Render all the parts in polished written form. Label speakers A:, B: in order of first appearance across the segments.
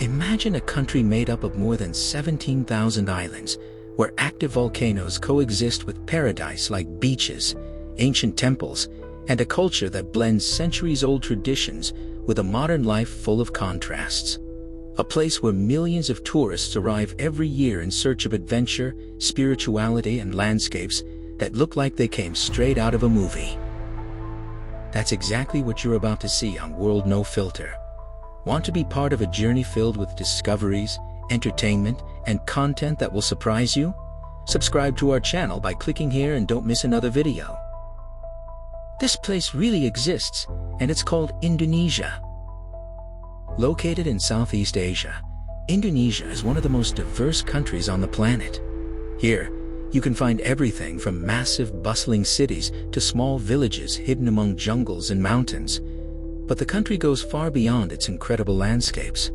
A: Imagine a country made up of more than 17,000 islands, where active volcanoes coexist with paradise like beaches, ancient temples, and a culture that blends centuries-old traditions with a modern life full of contrasts. A place where millions of tourists arrive every year in search of adventure, spirituality, and landscapes that look like they came straight out of a movie. That's exactly what you're about to see on World No Filter. Want to be part of a journey filled with discoveries, entertainment, and content that will surprise you? Subscribe to our channel by clicking here and don't miss another video. This place really exists, and it's called Indonesia. Located in Southeast Asia, Indonesia is one of the most diverse countries on the planet. Here, you can find everything from massive, bustling cities to small villages hidden among jungles and mountains. But the country goes far beyond its incredible landscapes.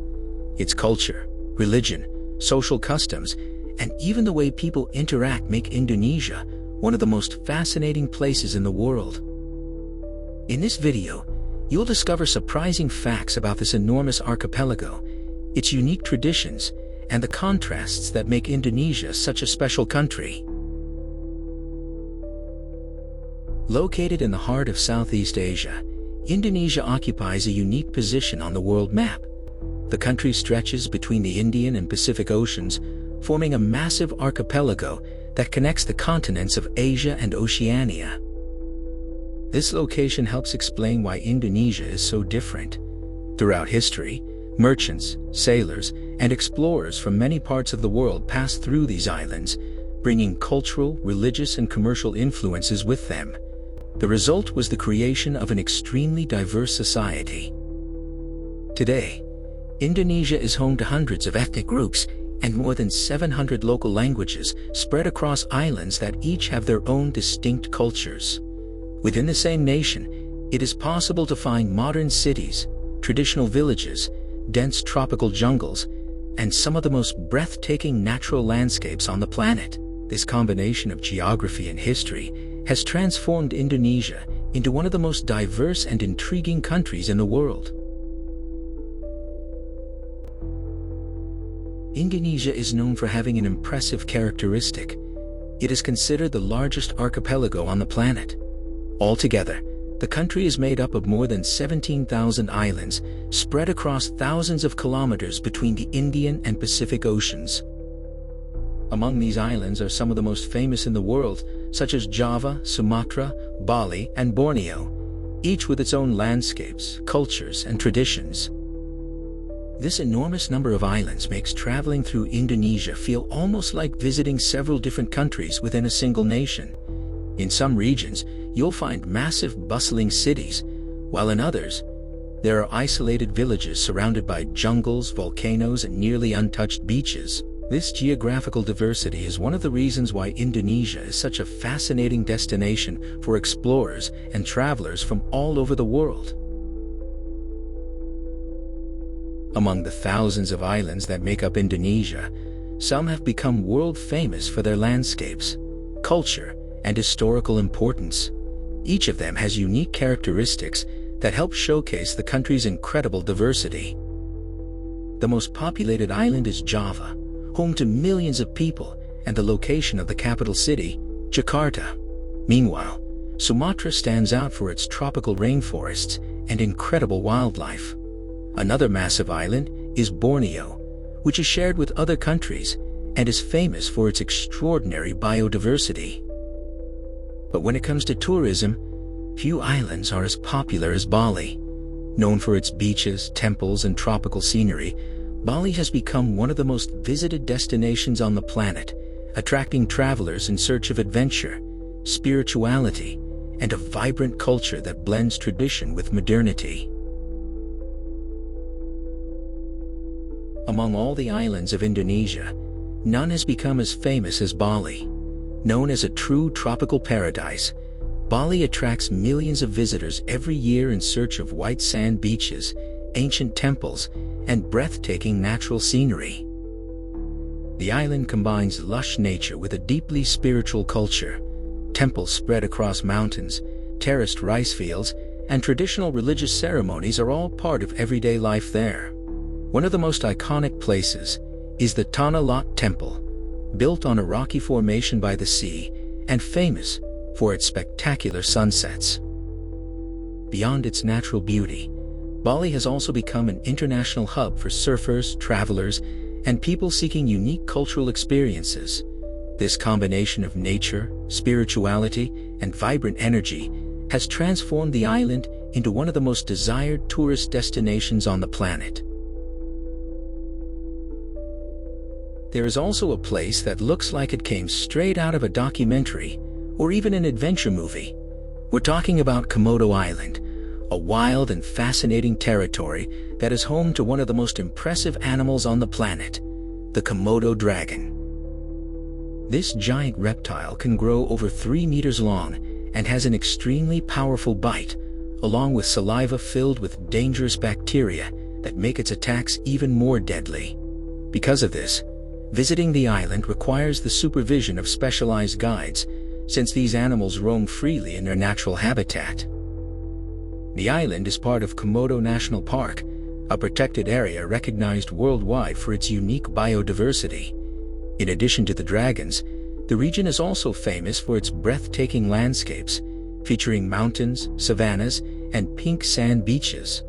A: Its culture, religion, social customs, and even the way people interact make Indonesia one of the most fascinating places in the world. In this video, you'll discover surprising facts about this enormous archipelago, its unique traditions, and the contrasts that make Indonesia such a special country. Located in the heart of Southeast Asia, Indonesia occupies a unique position on the world map. The country stretches between the Indian and Pacific Oceans, forming a massive archipelago that connects the continents of Asia and Oceania. This location helps explain why Indonesia is so different. Throughout history, merchants, sailors, and explorers from many parts of the world passed through these islands, bringing cultural, religious, and commercial influences with them. The result was the creation of an extremely diverse society. Today, Indonesia is home to hundreds of ethnic groups and more than 700 local languages spread across islands that each have their own distinct cultures. Within the same nation, it is possible to find modern cities, traditional villages, dense tropical jungles, and some of the most breathtaking natural landscapes on the planet. This combination of geography and history has transformed Indonesia into one of the most diverse and intriguing countries in the world. Indonesia is known for having an impressive characteristic. It is considered the largest archipelago on the planet. Altogether, the country is made up of more than 17,000 islands spread across thousands of kilometers between the Indian and Pacific Oceans. Among these islands are some of the most famous in the world, such as Java, Sumatra, Bali, and Borneo, each with its own landscapes, cultures, and traditions. This enormous number of islands makes traveling through Indonesia feel almost like visiting several different countries within a single nation. In some regions, you'll find massive, bustling cities, while in others, there are isolated villages surrounded by jungles, volcanoes, and nearly untouched beaches. This geographical diversity is one of the reasons why Indonesia is such a fascinating destination for explorers and travelers from all over the world. Among the thousands of islands that make up Indonesia, some have become world famous for their landscapes, culture, and historical importance. Each of them has unique characteristics that help showcase the country's incredible diversity. The most populated island is Java, home to millions of people and the location of the capital city, Jakarta. Meanwhile, Sumatra stands out for its tropical rainforests and incredible wildlife. Another massive island is Borneo, which is shared with other countries and is famous for its extraordinary biodiversity. But when it comes to tourism, few islands are as popular as Bali. Known for its beaches, temples, and tropical scenery, Bali has become one of the most visited destinations on the planet, attracting travelers in search of adventure, spirituality, and a vibrant culture that blends tradition with modernity. Among all the islands of Indonesia, none has become as famous as Bali. Known as a true tropical paradise, Bali attracts millions of visitors every year in search of white sand beaches, ancient temples, and breathtaking natural scenery. The island combines lush nature with a deeply spiritual culture. Temples spread across mountains, terraced rice fields, and traditional religious ceremonies are all part of everyday life there. One of the most iconic places is the Tanah Lot Temple, built on a rocky formation by the sea and famous for its spectacular sunsets. Beyond its natural beauty, Bali has also become an international hub for surfers, travelers, and people seeking unique cultural experiences. This combination of nature, spirituality, and vibrant energy has transformed the island into one of the most desired tourist destinations on the planet. There is also a place that looks like it came straight out of a documentary or even an adventure movie. We're talking about Komodo Island, a wild and fascinating territory that is home to one of the most impressive animals on the planet, the Komodo dragon. This giant reptile can grow over 3 meters long and has an extremely powerful bite, along with saliva filled with dangerous bacteria that make its attacks even more deadly. Because of this, visiting the island requires the supervision of specialized guides, since these animals roam freely in their natural habitat. The island is part of Komodo National Park, a protected area recognized worldwide for its unique biodiversity. In addition to the dragons, the region is also famous for its breathtaking landscapes, featuring mountains, savannas, and pink sand beaches.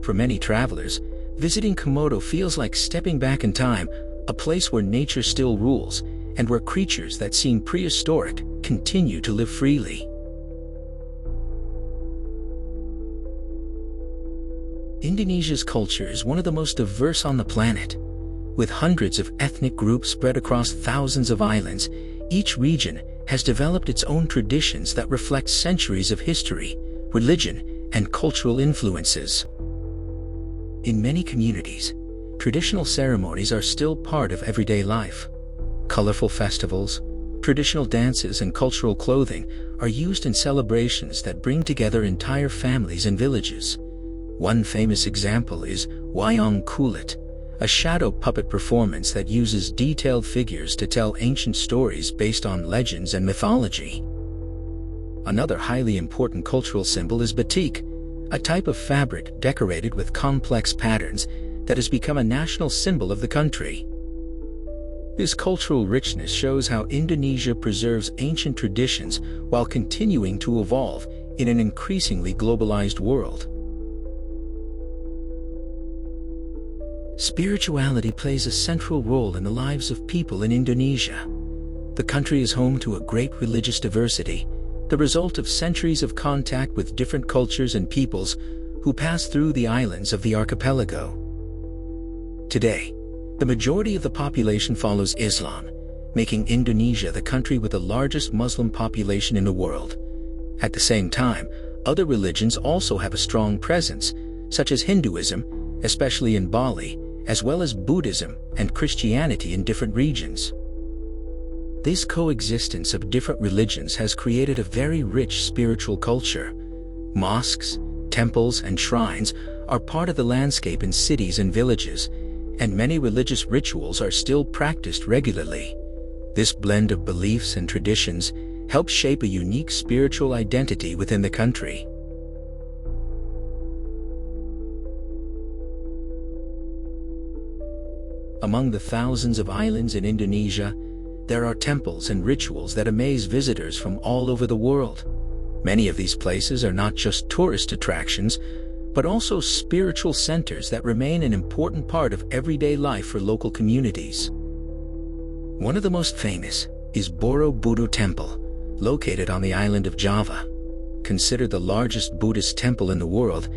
A: For many travelers, visiting Komodo feels like stepping back in time, a place where nature still rules and where creatures that seem prehistoric continue to live freely. Indonesia's culture is one of the most diverse on the planet. With hundreds of ethnic groups spread across thousands of islands, each region has developed its own traditions that reflect centuries of history, religion, and cultural influences. In many communities, traditional ceremonies are still part of everyday life. Colorful festivals, traditional dances, and cultural clothing are used in celebrations that bring together entire families and villages. One famous example is Wayang Kulit, a shadow puppet performance that uses detailed figures to tell ancient stories based on legends and mythology. Another highly important cultural symbol is batik, a type of fabric decorated with complex patterns that has become a national symbol of the country. This cultural richness shows how Indonesia preserves ancient traditions while continuing to evolve in an increasingly globalized world. Spirituality plays a central role in the lives of people in Indonesia. The country is home to a great religious diversity, the result of centuries of contact with different cultures and peoples who pass through the islands of the archipelago. Today, the majority of the population follows Islam, making Indonesia the country with the largest Muslim population in the world. At the same time, other religions also have a strong presence, such as Hinduism, especially in Bali, as well as Buddhism and Christianity in different regions. This coexistence of different religions has created a very rich spiritual culture. Mosques, temples, and shrines are part of the landscape in cities and villages, and many religious rituals are still practiced regularly. This blend of beliefs and traditions helps shape a unique spiritual identity within the country. Among the thousands of islands in Indonesia, there are temples and rituals that amaze visitors from all over the world. Many of these places are not just tourist attractions, but also spiritual centers that remain an important part of everyday life for local communities. One of the most famous is Borobudur Temple, located on the island of Java. Considered the largest Buddhist temple in the world,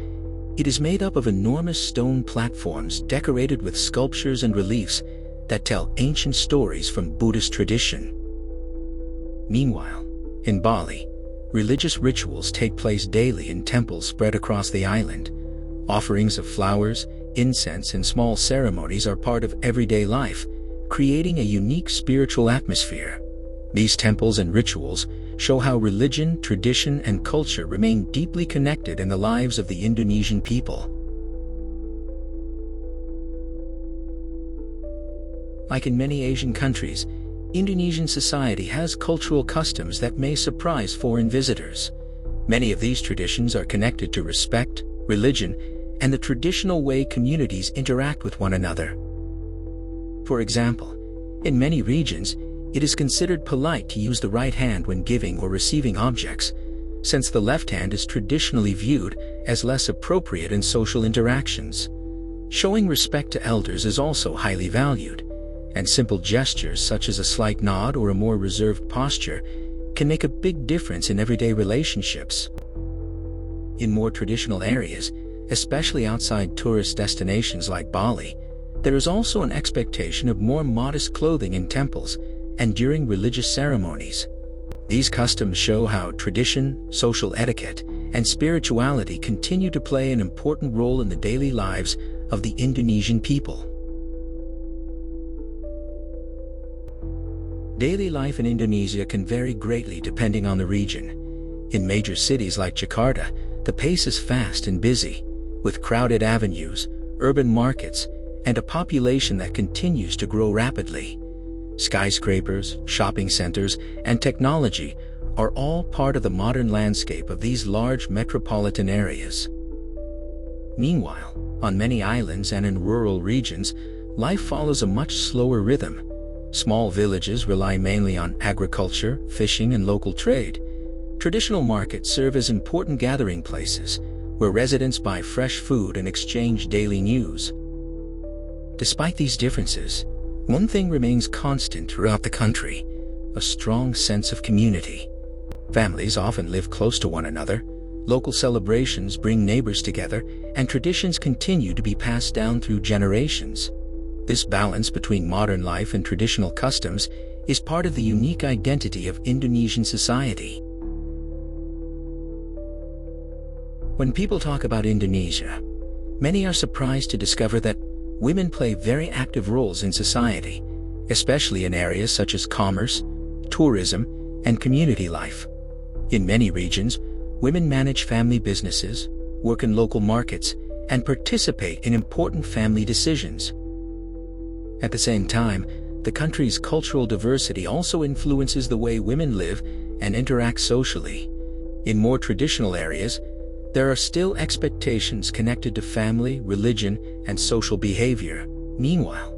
A: it is made up of enormous stone platforms decorated with sculptures and reliefs that tell ancient stories from Buddhist tradition. Meanwhile, in Bali, religious rituals take place daily in temples spread across the island. Offerings of flowers, incense, and small ceremonies are part of everyday life, creating a unique spiritual atmosphere. These temples and rituals show how religion, tradition, and culture remain deeply connected in the lives of the Indonesian people. Like in many Asian countries, Indonesian society has cultural customs that may surprise foreign visitors. Many of these traditions are connected to respect, religion, and the traditional way communities interact with one another. For example, in many regions, it is considered polite to use the right hand when giving or receiving objects, since the left hand is traditionally viewed as less appropriate in social interactions. Showing respect to elders is also highly valued, and simple gestures such as a slight nod or a more reserved posture can make a big difference in everyday relationships. In more traditional areas, especially outside tourist destinations like Bali, there is also an expectation of more modest clothing in temples and during religious ceremonies. These customs show how tradition, social etiquette, and spirituality continue to play an important role in the daily lives of the Indonesian people. Daily life in Indonesia can vary greatly depending on the region. In major cities like Jakarta, the pace is fast and busy, with crowded avenues, urban markets, and a population that continues to grow rapidly. Skyscrapers, shopping centers, and technology are all part of the modern landscape of these large metropolitan areas. Meanwhile, on many islands and in rural regions, life follows a much slower rhythm. Small villages rely mainly on agriculture, fishing, and local trade. Traditional markets serve as important gathering places, where residents buy fresh food and exchange daily news. Despite these differences, one thing remains constant throughout the country: a strong sense of community. Families often live close to one another, local celebrations bring neighbors together, and traditions continue to be passed down through generations. This balance between modern life and traditional customs is part of the unique identity of Indonesian society. When people talk about Indonesia, many are surprised to discover that women play very active roles in society, especially in areas such as commerce, tourism, and community life. In many regions, women manage family businesses, work in local markets, and participate in important family decisions. At the same time, the country's cultural diversity also influences the way women live and interact socially. In more traditional areas, there are still expectations connected to family, religion, and social behavior. Meanwhile,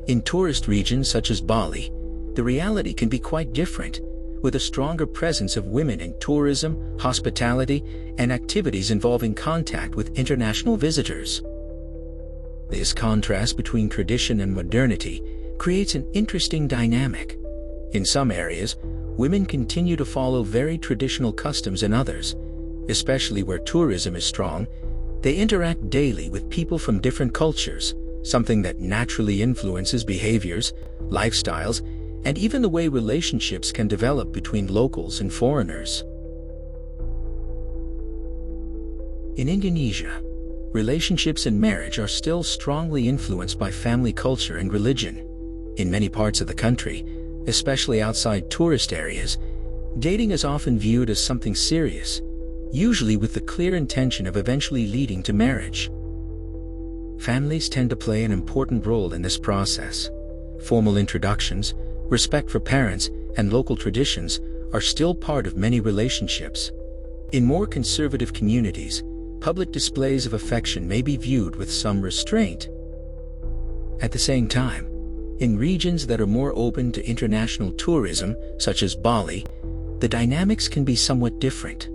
A: in tourist regions such as Bali, the reality can be quite different, with a stronger presence of women in tourism, hospitality, and activities involving contact with international visitors. This contrast between tradition and modernity creates an interesting dynamic. In some areas, women continue to follow very traditional customs. In others, especially where tourism is strong, they interact daily with people from different cultures, something that naturally influences behaviors, lifestyles, and even the way relationships can develop between locals and foreigners. In Indonesia, relationships and marriage are still strongly influenced by family culture and religion. In many parts of the country, especially outside tourist areas, dating is often viewed as something serious, usually with the clear intention of eventually leading to marriage. Families tend to play an important role in this process. Formal introductions, respect for parents, and local traditions are still part of many relationships. In more conservative communities, public displays of affection may be viewed with some restraint. At the same time, in regions that are more open to international tourism, such as Bali, the dynamics can be somewhat different.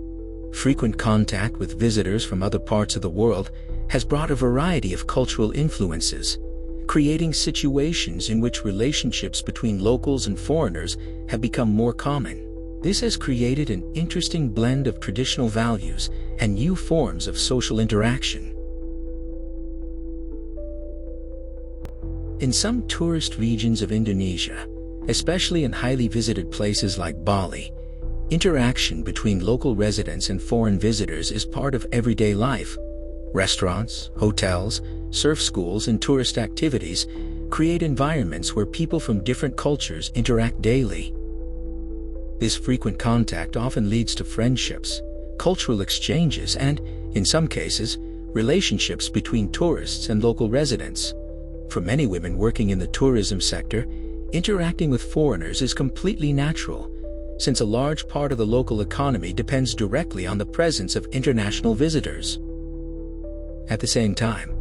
A: Frequent contact with visitors from other parts of the world has brought a variety of cultural influences, creating situations in which relationships between locals and foreigners have become more common. This has created an interesting blend of traditional values and new forms of social interaction. In some tourist regions of Indonesia, especially in highly visited places like Bali, interaction between local residents and foreign visitors is part of everyday life. Restaurants, hotels, surf schools, and tourist activities create environments where people from different cultures interact daily. This frequent contact often leads to friendships, cultural exchanges, and, in some cases, relationships between tourists and local residents. For many women working in the tourism sector, interacting with foreigners is completely natural, since a large part of the local economy depends directly on the presence of international visitors. At the same time,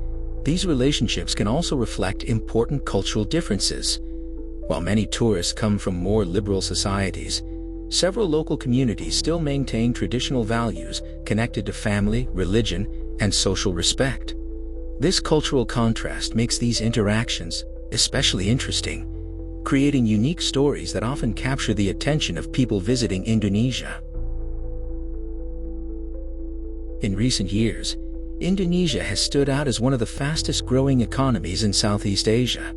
A: these relationships can also reflect important cultural differences. While many tourists come from more liberal societies, several local communities still maintain traditional values connected to family, religion, and social respect. This cultural contrast makes these interactions especially interesting, creating unique stories that often capture the attention of people visiting Indonesia. In recent years, Indonesia has stood out as one of the fastest-growing economies in Southeast Asia.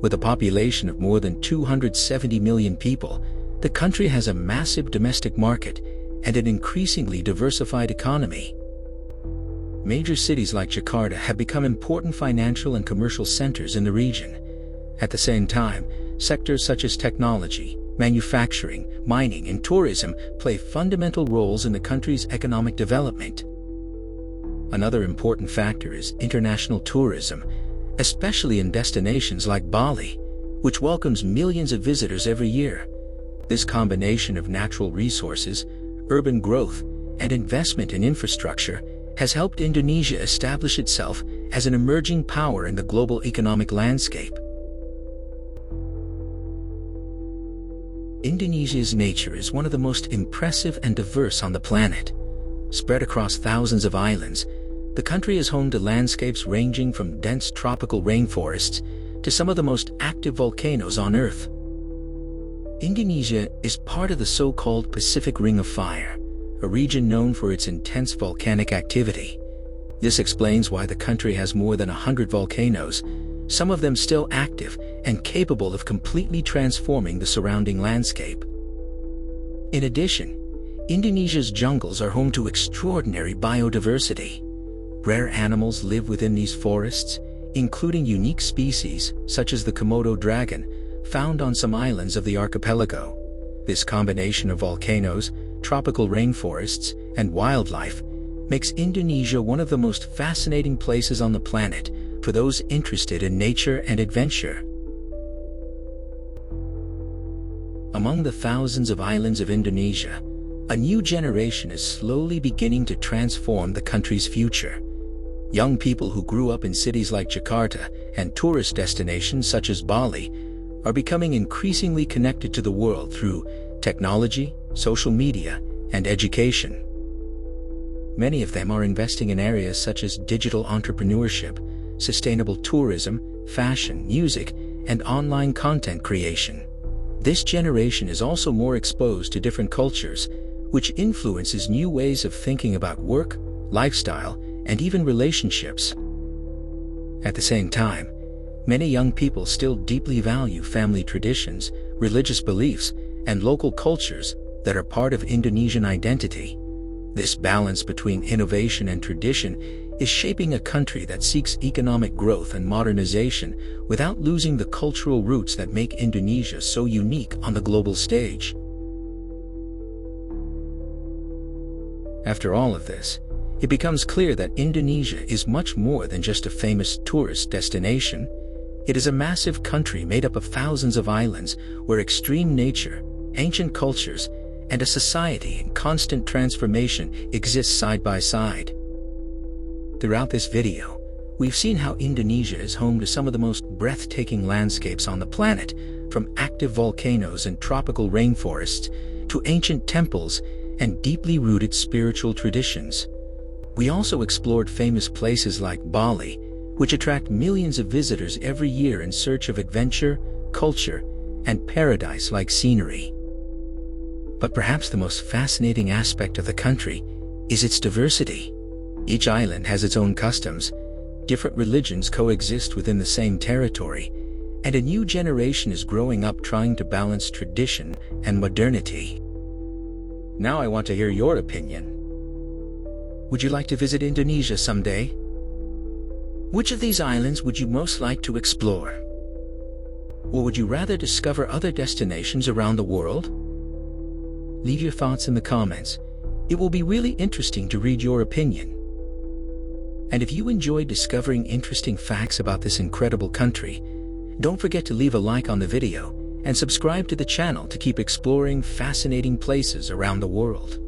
A: With a population of more than 270 million people, the country has a massive domestic market and an increasingly diversified economy. Major cities like Jakarta have become important financial and commercial centers in the region. At the same time, sectors such as technology, manufacturing, mining, and tourism play fundamental roles in the country's economic development. Another important factor is international tourism, especially in destinations like Bali, which welcomes millions of visitors every year. This combination of natural resources, urban growth, and investment in infrastructure has helped Indonesia establish itself as an emerging power in the global economic landscape. Indonesia's nature is one of the most impressive and diverse on the planet. Spread across thousands of islands, the country is home to landscapes ranging from dense tropical rainforests to some of the most active volcanoes on Earth. Indonesia is part of the so-called Pacific Ring of Fire, a region known for its intense volcanic activity. This explains why the country has more than 100 volcanoes, some of them still active and capable of completely transforming the surrounding landscape. In addition, Indonesia's jungles are home to extraordinary biodiversity. Rare animals live within these forests, including unique species such as the Komodo dragon, found on some islands of the archipelago. This combination of volcanoes, tropical rainforests, and wildlife makes Indonesia one of the most fascinating places on the planet for those interested in nature and adventure. Among the thousands of islands of Indonesia, a new generation is slowly beginning to transform the country's future. Young people who grew up in cities like Jakarta and tourist destinations such as Bali are becoming increasingly connected to the world through technology, social media, and education. Many of them are investing in areas such as digital entrepreneurship, sustainable tourism, fashion, music, and online content creation. This generation is also more exposed to different cultures, which influences new ways of thinking about work, lifestyle, and even relationships. At the same time, many young people still deeply value family traditions, religious beliefs, and local cultures that are part of Indonesian identity. This balance between innovation and tradition is shaping a country that seeks economic growth and modernization without losing the cultural roots that make Indonesia so unique on the global stage. After all of this, it becomes clear that Indonesia is much more than just a famous tourist destination. It is a massive country made up of thousands of islands where extreme nature, ancient cultures, and a society in constant transformation exist side by side. Throughout this video, we've seen how Indonesia is home to some of the most breathtaking landscapes on the planet, from active volcanoes and tropical rainforests to ancient temples and deeply rooted spiritual traditions. We also explored famous places like Bali, which attract millions of visitors every year in search of adventure, culture, and paradise-like scenery. But perhaps the most fascinating aspect of the country is its diversity. Each island has its own customs, different religions coexist within the same territory, and a new generation is growing up trying to balance tradition and modernity. Now I want to hear your opinion. Would you like to visit Indonesia someday? Which of these islands would you most like to explore? Or would you rather discover other destinations around the world? Leave your thoughts in the comments. It will be really interesting to read your opinion. And if you enjoyed discovering interesting facts about this incredible country, don't forget to leave a like on the video and subscribe to the channel to keep exploring fascinating places around the world.